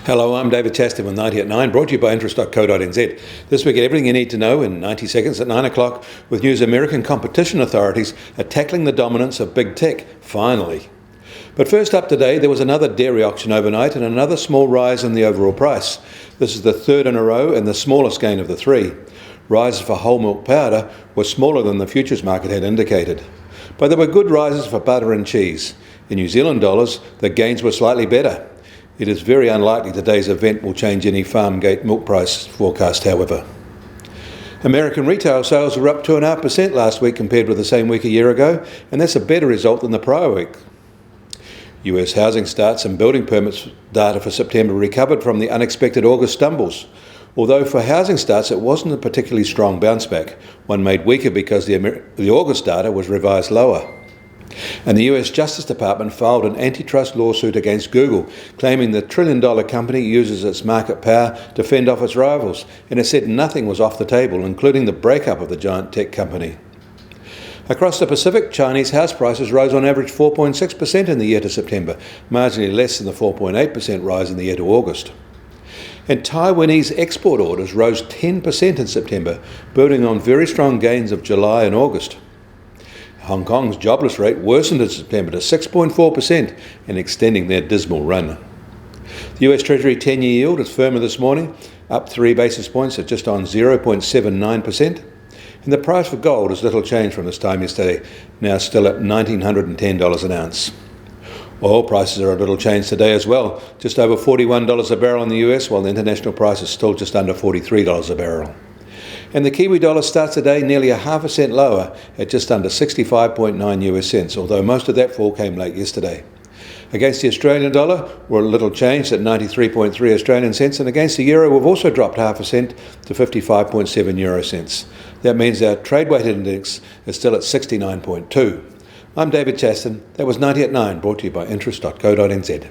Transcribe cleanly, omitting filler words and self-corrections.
Hello, I'm David Chaston with 90 at 9, brought to you by interest.co.nz. This week, everything you need to know in 90 seconds at 9 o'clock with news American competition authorities are tackling the dominance of big tech, finally. But first up today, there was another dairy auction overnight and another small rise in the overall price. This is the third in a row and the smallest gain of the three. Rises for whole milk powder were smaller than the futures market had indicated. But there were good rises for butter and cheese. In New Zealand dollars, the gains were slightly better. It is very unlikely today's event will change any farm gate milk price forecast, however. American retail sales were up 2.5% last week compared with the same week a year ago, and that's a better result than the prior week. US housing starts and building permits data for September recovered from the unexpected August stumbles. Although for housing starts it wasn't a particularly strong bounce back, one made weaker because the August data was revised lower. And the US Justice Department filed an antitrust lawsuit against Google, claiming the trillion-dollar company uses its market power to fend off its rivals, and it said nothing was off the table, including the breakup of the giant tech company. Across the Pacific, Chinese house prices rose on average 4.6% in the year to September, marginally less than the 4.8% rise in the year to August. And Taiwanese export orders rose 10% in September, building on very strong gains of July and August. Hong Kong's jobless rate worsened in September to 6.4% and extending their dismal run. The US Treasury 10-year yield is firmer this morning, up 3 basis points at just on 0.79%. And the price for gold is little changed from this time yesterday, now still at $1,910 an ounce. Oil prices are a little changed today as well, just over $41 a barrel in the US, while the international price is still just under $43 a barrel. And the Kiwi dollar starts today nearly 0.5 cent lower at just under 65.9 US cents, although most of that fall came late yesterday. Against the Australian dollar, we're a little changed at 93.3 Australian cents, and against the euro, we've also dropped 0.5 cent to 55.7 euro cents. That means our trade-weighted index is still at 69.2. I'm David Chaston. That was 90 at 9, brought to you by interest.co.nz.